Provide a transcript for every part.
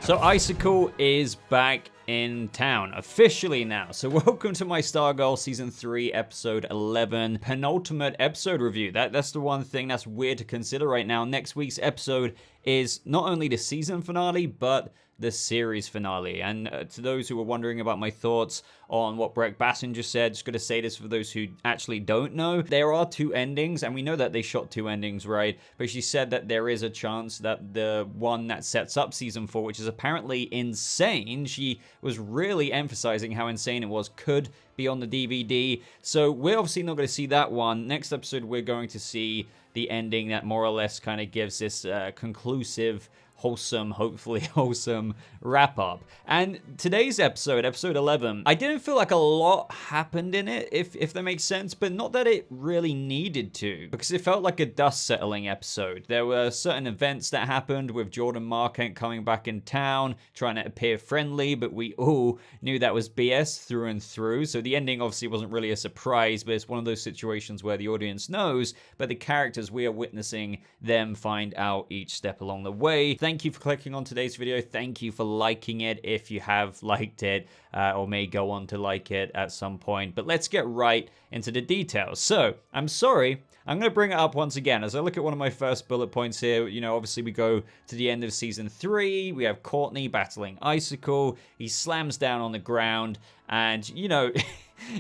So Icicle is back in town officially now. So welcome to my Stargirl season 3 episode 11 penultimate episode review. That's the one thing that's weird to consider right now. Next week's episode is not only the season finale but the series finale. And to those who were wondering about my thoughts on what Brett Basson just said, just gonna say this for those who actually don't know, there are two endings, and we know that they shot two endings, right? But she said that there is a chance that the one that sets up season 4, which is apparently insane, she was really emphasizing how insane it was, could be on the DVD. So we're obviously not going to see that one. Next episode, we're going to see the ending that more or less kind of gives this conclusive, wholesome, hopefully wholesome wrap up. And today's episode 11, I didn't feel like a lot happened in it, if that makes sense, but not that it really needed to, because it felt like a dust settling episode. There were certain events that happened with Jordan Marquand coming back in town, trying to appear friendly, but we all knew that was BS through and through. So the ending obviously wasn't really a surprise, but it's one of those situations where the audience knows, but the characters, we are witnessing them find out each step along the way. Thank you for clicking on today's video. Thank you for liking it if you have liked it or may go on to like it at some point. But let's get right into the details. So, I'm sorry, I'm going to bring it up once again. As I look at one of my first bullet points here, you know, obviously we go to the end of season 3. We have Courtney battling Icicle. He slams down on the ground and, you know...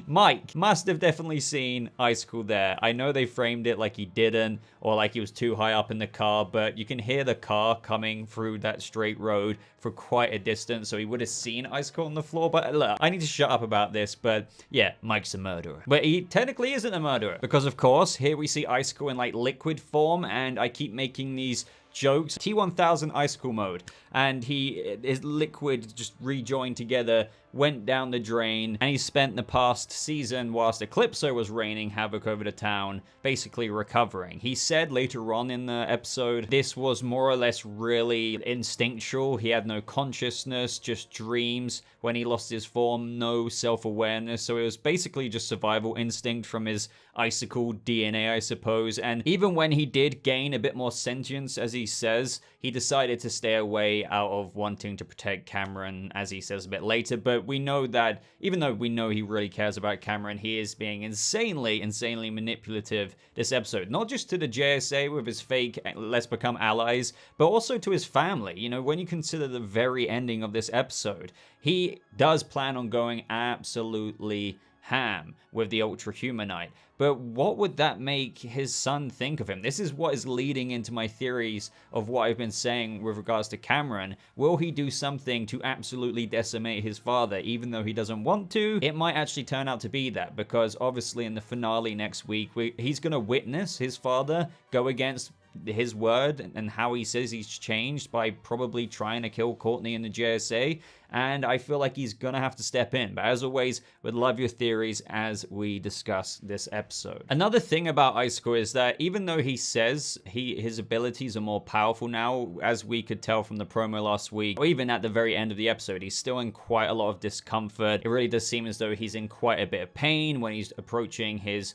Mike must have definitely seen Icicle there. I know they framed it like he didn't, or like he was too high up in the car, but you can hear the car coming through that straight road for quite a distance, so he would have seen Icicle on the floor. But look, I need to shut up about this, but yeah, Mike's a murderer. But he technically isn't a murderer, because of course, here we see Icicle in like liquid form, and I keep making these jokes. T1000 Icicle mode, and his liquid just rejoined together, went down the drain, and he spent the past season whilst Eclipso was raining havoc over the town, basically recovering. He said later on in the episode, this was more or less really instinctual. He had no consciousness, just dreams. When he lost his form, no self-awareness. So it was basically just survival instinct from his Icicle DNA, I suppose. And even when he did gain a bit more sentience, as he says, he decided to stay away out of wanting to protect Cameron, as he says a bit later. But we know that, even though we know he really cares about Cameron, he is being insanely manipulative this episode. Not just to the JSA with his fake let's become allies, but also to his family. You know, when you consider the very ending of this episode, he does plan on going absolutely ham with the Ultra-Humanit. But what would that make his son think of him? This is what is leading into my theories of what I've been saying with regards to Cameron. Will he do something to absolutely decimate his father, even though he doesn't want to? It might actually turn out to be that, because obviously in the finale next week, he's going to witness his father go against his word and how he says he's changed by probably trying to kill Courtney in the JSA, and I feel like he's gonna have to step in. But as always, would love your theories as we discuss this episode. Another thing about Icicle is that even though he says his abilities are more powerful now, as we could tell from the promo last week, or even at the very end of the episode, he's still in quite a lot of discomfort. It really does seem as though he's in quite a bit of pain when he's approaching his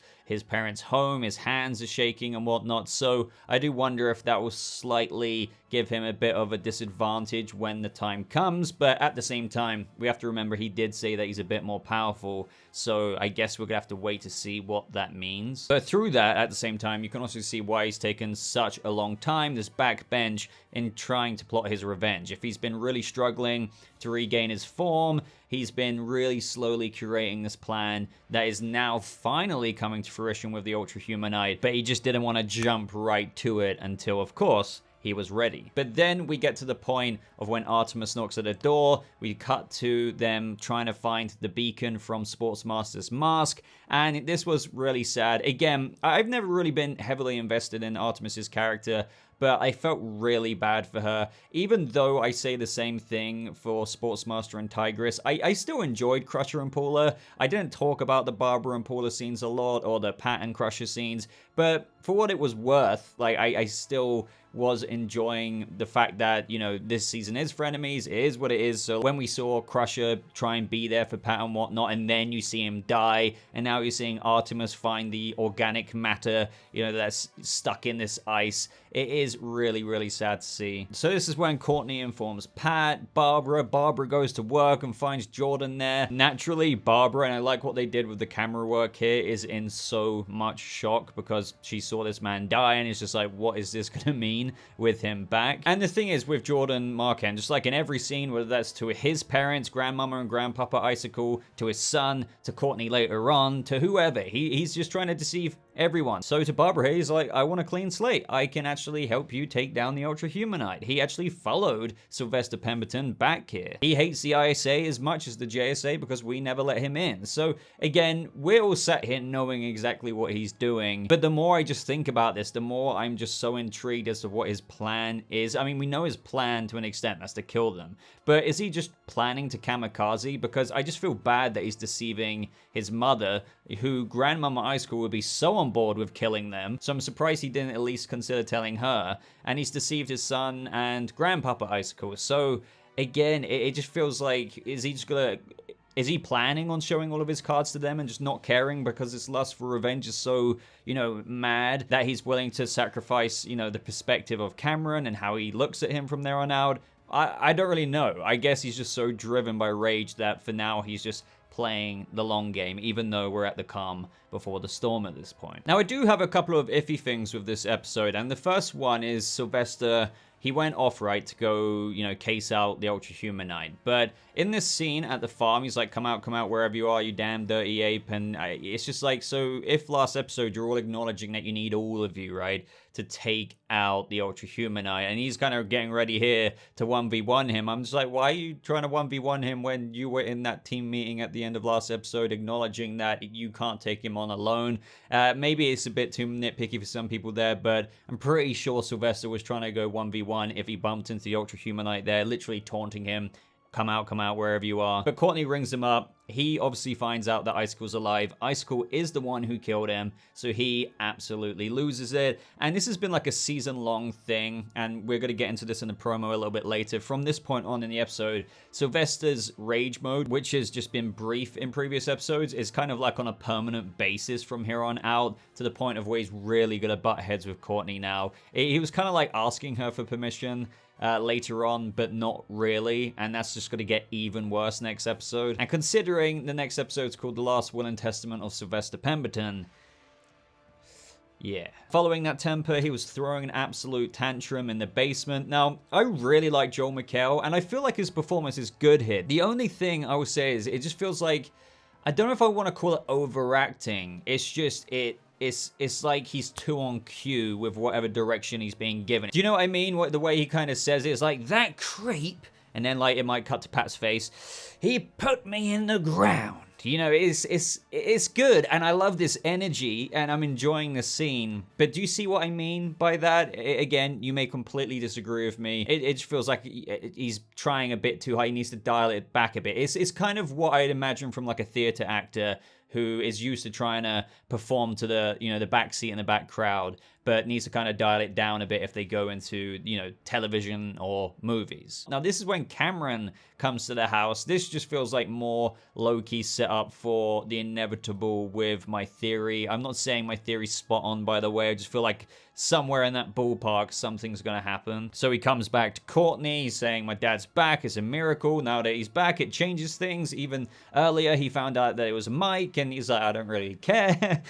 parents' home. His hands are shaking and whatnot. So I do wonder if that will slightly give him a bit of a disadvantage when the time comes. But at the same time, we have to remember he did say that he's a bit more powerful. So I guess we're gonna have to wait to see what that means. But through that, at the same time, you can also see why he's taken such a long time, this backbench, in trying to plot his revenge. If he's been really struggling to regain his form, he's been really slowly curating this plan that is now finally coming to fruition with the Ultra-Humanite, but he just didn't want to jump right to it until, of course, he was ready. But then we get to the point of when Artemis knocks at the door. We cut to them trying to find the beacon from Sportsmaster's mask, and this was really sad. Again, I've never really been heavily invested in Artemis's character, but I felt really bad for her. Even though I say the same thing for Sportsmaster and Tigress, I still enjoyed Crusher and Paula. I didn't talk about the Barbara and Paula scenes a lot, or the Pat and Crusher scenes, but for what it was worth, like, I still was enjoying the fact that, you know, this season is frenemies, it is what it is. So when we saw Crusher try and be there for Pat and whatnot, and then you see him die, and now you're seeing Artemis find the organic matter, you know, that's stuck in this ice, it is is really, really sad to see. So this is when Courtney informs Pat, Barbara goes to work and finds Jordan there. Naturally, Barbara, and I like what they did with the camera work here, is in so much shock because she saw this man die and it's just like, what is this gonna mean with him back? And the thing is with Jordan Marquand, just like in every scene, whether that's to his parents, grandmama and grandpapa Icicle, to his son, to Courtney later on, to whoever, he's just trying to deceive everyone. So to Barbara, he's like, I want a clean slate. I can actually help you take down the Ultra-Humanite. He actually followed Sylvester Pemberton back here. He hates the ISA as much as the JSA because we never let him in. So again, we're all sat here knowing exactly what he's doing. But the more I just think about this, the more I'm just so intrigued as to what his plan is. I mean, we know his plan to an extent, that's to kill them. But is he just planning to kamikaze? Because I just feel bad that he's deceiving his mother, who Grandmama Icicle would be so on board with killing them. So I'm surprised he didn't at least consider telling her. And he's deceived his son and Grandpapa Icicle. So again, it just feels like, is he planning on showing all of his cards to them and just not caring because his lust for revenge is so, you know, mad that he's willing to sacrifice, you know, the perspective of Cameron and how he looks at him from there on out? I don't really know. I guess he's just so driven by rage that for now he's just playing the long game, even though we're at the calm before the storm at this point. Now, I do have a couple of iffy things with this episode, and the first one is Sylvester. He went off, right, to go, you know, case out the Ultra-Humanite. But in this scene at the farm, he's like, come out wherever you are, you damn dirty ape. And it's just like, so if last episode you're all acknowledging that you need all of you, right, to take out the Ultra-Humanite, and he's kind of getting ready here to 1v1 him. I'm just like, why are you trying to 1v1 him when you were in that team meeting at the end of last episode acknowledging that you can't take him on alone? Maybe it's a bit too nitpicky for some people there, but I'm pretty sure Sylvester was trying to go 1v1 if he bumped into the Ultra-Humanite there, literally taunting him. Come out wherever you are. But Courtney rings him up. He obviously finds out that Icicle's alive. Icicle is the one who killed him, so he absolutely loses it. And this has been like a season-long thing, and we're going to get into this in the promo a little bit later. From this point on in the episode, Sylvester's rage mode, which has just been brief in previous episodes, is kind of like on a permanent basis from here on out, to the point of where he's really going to butt heads with Courtney now. He was kind of like asking her for permission later on, but not really, and that's just going to get even worse next episode. And considering the next episode's called The Last Will and Testament of Sylvester Pemberton, yeah. Following that temper, he was throwing an absolute tantrum in the basement. Now, I really like Joel McHale, and I feel like his performance is good here. The only thing I would say is it just feels like, I don't know if I want to call it overacting. It's just, it's like he's too on cue with whatever direction he's being given. Do you know what I mean? The way he kind of says it is like, that creep, and then like it might cut to Pat's face, he put me in the ground. You know, it's good, and I love this energy, and I'm enjoying the scene. But do you see what I mean by that? Again, you may completely disagree with me. It just feels like he's trying a bit too high. He needs to dial it back a bit. It's kind of what I'd imagine from like a theater actor who is used to trying to perform to the, you know, the back seat and the back crowd, but needs to kind of dial it down a bit if they go into, you know, television or movies. Now, this is when Cameron comes to the house. This just feels like more low-key setup for the inevitable with my theory. I'm not saying my theory's spot on, by the way. I just feel like somewhere in that ballpark, something's gonna happen. So he comes back to Courtney, saying, my dad's back, it's a miracle. Now that he's back, it changes things. Even earlier, he found out that it was Mike, and he's like, I don't really care.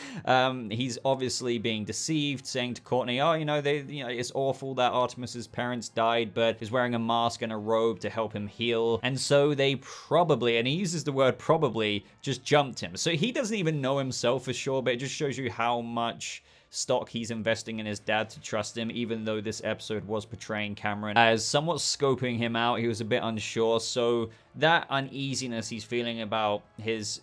He's obviously being deceived, saying to Courtney, oh, you know, it's awful that Artemis's parents died, but he's wearing a mask and a robe to help him heal. And so they probably, and he uses the word probably, just jumped him. So he doesn't even know himself for sure, but it just shows you how much stock he's investing in his dad to trust him, even though this episode was portraying Cameron as somewhat scoping him out. He was a bit unsure, so that uneasiness he's feeling about his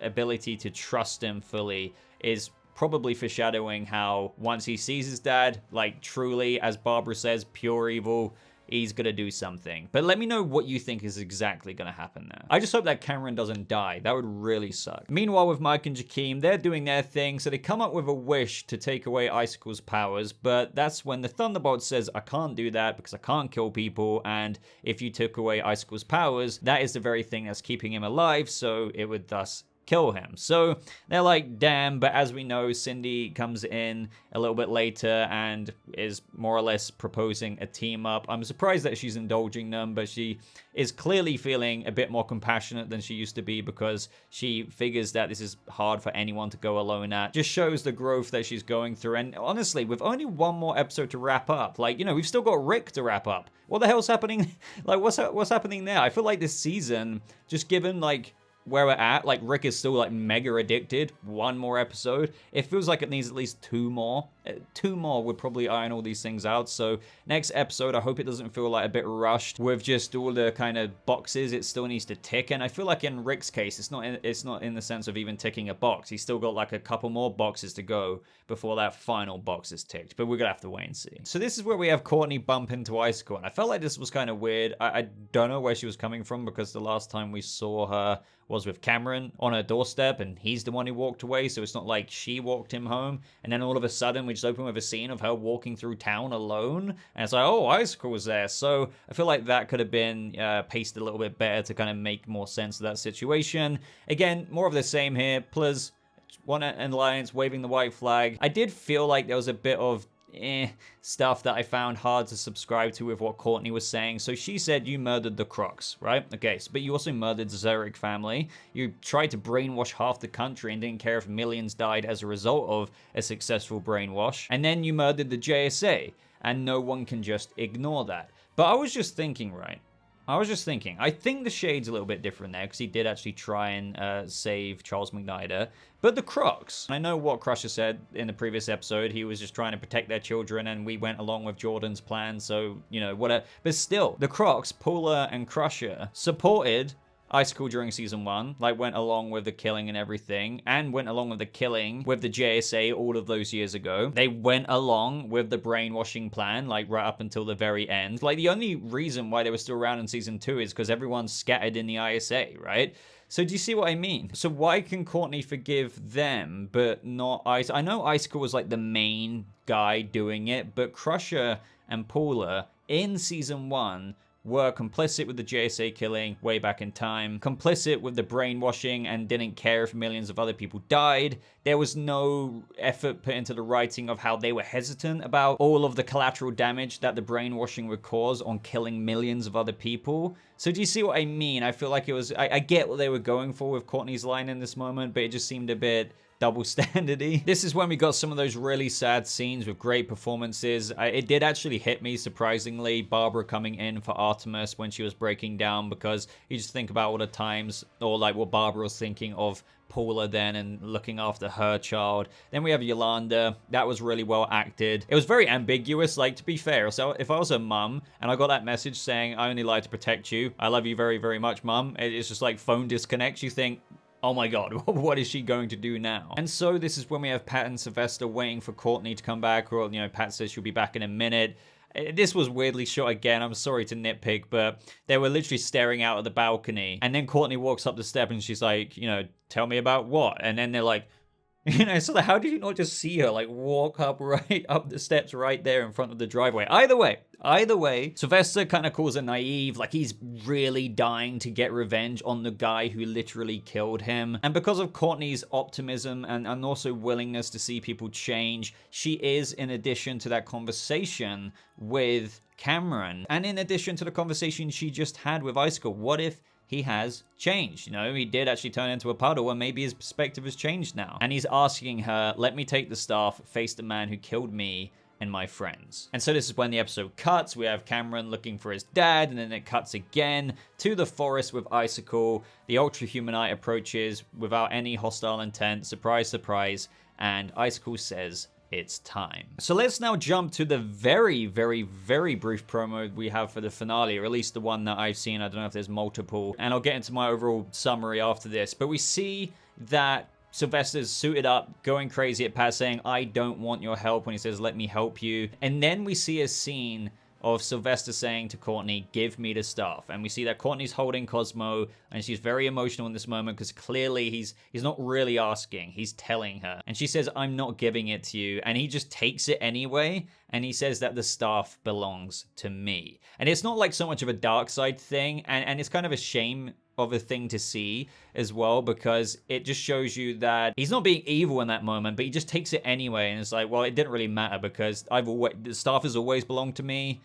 ability to trust him fully is probably foreshadowing how once he sees his dad, like truly, as Barbara says, pure evil, he's gonna do something. But let me know what you think is exactly gonna happen there. I just hope that Cameron doesn't die. That would really suck. Meanwhile, with Mike and Jakeem, they're doing their thing, so they come up with a wish to take away Icicle's powers, but that's when the Thunderbolt says, I can't do that because I can't kill people, and if you took away Icicle's powers, that is the very thing that's keeping him alive, so it would thus kill him. So they're like, damn, but as we know, Cindy comes in a little bit later and is more or less proposing a team up. I'm surprised that she's indulging them, but she is clearly feeling a bit more compassionate than she used to be because she figures that this is hard for anyone to go alone at. Just shows the growth that she's going through. And honestly, with only one more episode to wrap up, like, you know, we've still got Rick to wrap up. What the hell's happening? Like, what's happening there? I feel like this season, just given like where we're at, like Rick is still like mega addicted. One more episode. It feels like it needs at least two more. Two more would probably iron all these things out. So next episode, I hope it doesn't feel like a bit rushed with just all the kind of boxes it still needs to tick. And I feel like in Rick's case, it's not in the sense of even ticking a box. He's still got like a couple more boxes to go before that final box is ticked. But we're gonna have to wait and see. So this is where we have Courtney bump into Icicle, and I felt like this was kind of weird. I don't know where she was coming from because the last time we saw her was with Cameron on her doorstep, and he's the one who walked away, so it's not like she walked him home. And then all of a sudden we just open with a scene of her walking through town alone, and it's like, oh, Icicle was there. So I feel like that could have been paced a little bit better to kind of make more sense of that situation. Again, more of the same here. Plus, one alliance waving the white flag. I did feel like there was a bit of stuff that I found hard to subscribe to with what Courtney was saying. So she said you murdered the Crocs, right? Okay, so, but you also murdered the Zurich family. You tried to brainwash half the country and didn't care if millions died as a result of a successful brainwash. And then you murdered the JSA, and no one can just ignore that. But I was just thinking, right? I think the shade's a little bit different there because he did actually try and save Charles McNider. But the Crocs, I know what Crusher said in the previous episode. He was just trying to protect their children, and we went along with Jordan's plan. So, you know, whatever. But still, the Crocs, Paula and Crusher, supported Icicle during season 1, like went along with the killing and everything, and went along with the killing with the JSA all of those years ago. They went along with the brainwashing plan, like right up until the very end. Like the only reason why they were still around in season 2 is because everyone's scattered in the ISA, right? So do you see what I mean? So why can Courtney forgive them, but not Icicle? I know Icicle was like the main guy doing it, but Crusher and Paula in season 1 were complicit with the JSA killing way back in time, complicit with the brainwashing and didn't care if millions of other people died. There was no effort put into the writing of how they were hesitant about all of the collateral damage that the brainwashing would cause on killing millions of other people. So do you see what I mean? I feel like it was, I get what they were going for with Courtney's line in this moment, but it just seemed a bit double standardy. This is when we got some of those really sad scenes with great performances. It did actually hit me, surprisingly, Barbara coming in for Artemis when she was breaking down, because you just think about all the times, or like what Barbara was thinking of Paula then and looking after her child. Then we have Yolanda. That was really well acted. It was very ambiguous, like, to be fair. So if I was a mum and I got that message saying, I only lie to protect you, I love you very, very much, mum, it's just like phone disconnects. You think, oh my god, what is she going to do now? And so this is when we have Pat and Sylvester waiting for Courtney to come back, or, you know, Pat says she'll be back in a minute. This was weirdly shot again. I'm sorry to nitpick, but they were literally staring out at the balcony. And then Courtney walks up the step and she's like, you know, tell me about what? And then they're like, you know, so how did you not just see her, like, walk up right up the steps right there in front of the driveway? Either way, Sylvester kind of calls her naive, like he's really dying to get revenge on the guy who literally killed him. And because of Courtney's optimism and also willingness to see people change, she is, in addition to that conversation with Cameron, and in addition to the conversation she just had with Icicle, what if he has changed? You know, he did actually turn into a puddle, and maybe his perspective has changed now. And he's asking her, let me take the staff, face the man who killed me and my friends. And so this is when the episode cuts. We have Cameron looking for his dad, and then it cuts again to the forest with Icicle. The Ultra-Humanite approaches without any hostile intent. Surprise, surprise. And Icicle says, it's time. So let's now jump to the very, very, very brief promo we have for the finale, or at least the one that I've seen. I don't know if there's multiple, and I'll get into my overall summary after this. But we see that Sylvester's suited up, going crazy at Pat, saying, I don't want your help, when he says, let me help you. And then we see a scene of Sylvester saying to Courtney, give me the stuff. And we see that Courtney's holding Cosmo, and she's very emotional in this moment because clearly he's not really asking, he's telling her. And she says, I'm not giving it to you. And he just takes it anyway, and he says that the staff belongs to me. And it's not like so much of a dark side thing, and it's kind of a shame of a thing to see as well, because it just shows you that he's not being evil in that moment, but he just takes it anyway, and it's like, well, it didn't really matter because the staff has always belonged to me.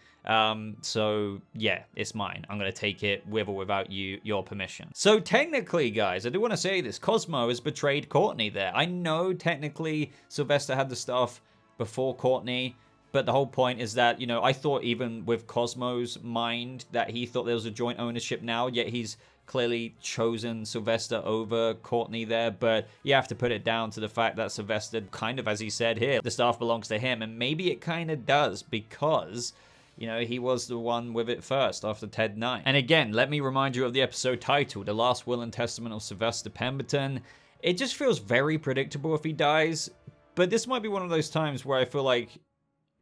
So yeah, it's mine. I'm gonna take it with or without your permission. So technically, guys, I do want to say this: Cosmo has betrayed Courtney there. I know technically Sylvester had the stuff before Courtney, but the whole point is that, you know, I thought even with Cosmo's mind that he thought there was a joint ownership now, yet he's clearly chosen Sylvester over Courtney there. But you have to put it down to the fact that Sylvester, kind of as he said here, the staff belongs to him, and maybe it kind of does because, you know, he was the one with it first after Ted 9. And again, let me remind you of the episode title, The Last Will and Testament of Sylvester Pemberton. It just feels very predictable if he dies, but this might be one of those times where I feel like,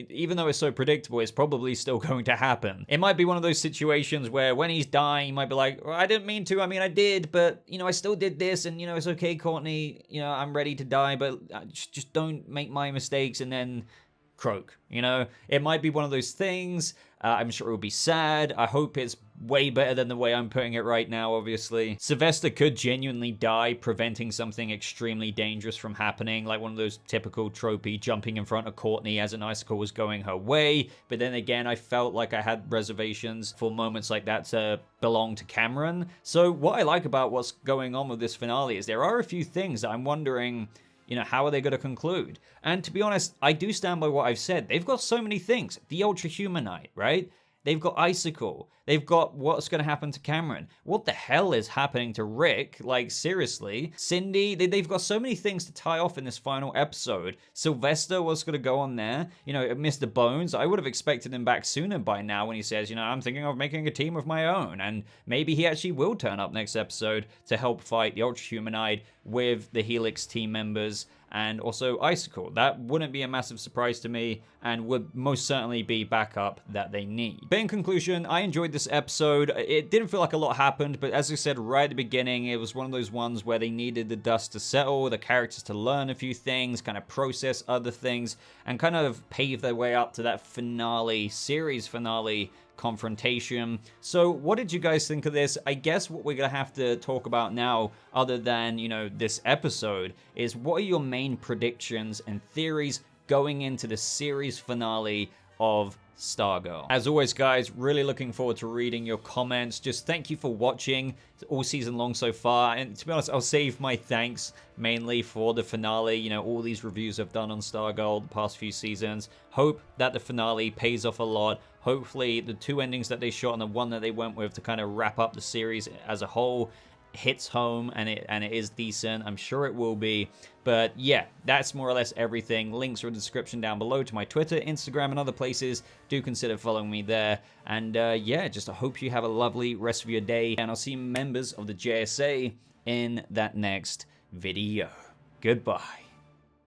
even though it's so predictable, it's probably still going to happen. It might be one of those situations where when he's dying, he might be like, well, I didn't mean to, I mean, I did, but, you know, I still did this, and, you know, it's okay, Courtney, you know, I'm ready to die, but just don't make my mistakes, and then croak, you know? It might be one of those things. I'm sure it will be sad. I hope it's way better than the way I'm putting it right now, obviously. Sylvester could genuinely die, preventing something extremely dangerous from happening, like one of those typical tropey jumping in front of Courtney as an icicle was going her way. But then again, I felt like I had reservations for moments like that to belong to Cameron. So what I like about what's going on with this finale is there are a few things that I'm wondering, you know, how are they going to conclude? And to be honest, I do stand by what I've said. They've got so many things. The Ultra-Humanit, right? They've got Icicle. They've got what's going to happen to Cameron. What the hell is happening to Rick? Like, seriously. Cindy, they've got so many things to tie off in this final episode. Sylvester, what's going to go on there? You know, Mr. Bones, I would have expected him back sooner by now when he says, you know, I'm thinking of making a team of my own. And maybe he actually will turn up next episode to help fight the Ultra-Humanite with the Helix team members and also Icicle. That wouldn't be a massive surprise to me and would most certainly be backup that they need. But in conclusion, I enjoyed this episode. It didn't feel like a lot happened, but as I said right at the beginning, it was one of those ones where they needed the dust to settle, the characters to learn a few things, kind of process other things, and kind of pave their way up to that finale, series finale confrontation. So what did you guys think of this? I guess what we're gonna have to talk about now, other than, you know, this episode, is what are your main predictions and theories going into the series finale of Stargirl? As always, guys, really looking forward to reading your comments. Just thank you for watching all season long so far, and to be honest, I'll save my thanks mainly for the finale. You know, all these reviews I've done on Stargirl the past few seasons. Hope that the finale pays off a lot. Hopefully the two endings that they shot and the one that they went with to kind of wrap up the series as a whole hits home, and it is decent. I'm sure it will be. But yeah, that's more or less everything. Links are in the description down below to my Twitter, Instagram, and other places. Do consider following me there. And yeah, just I hope you have a lovely rest of your day, and I'll see members of the JSA in that next video. Goodbye.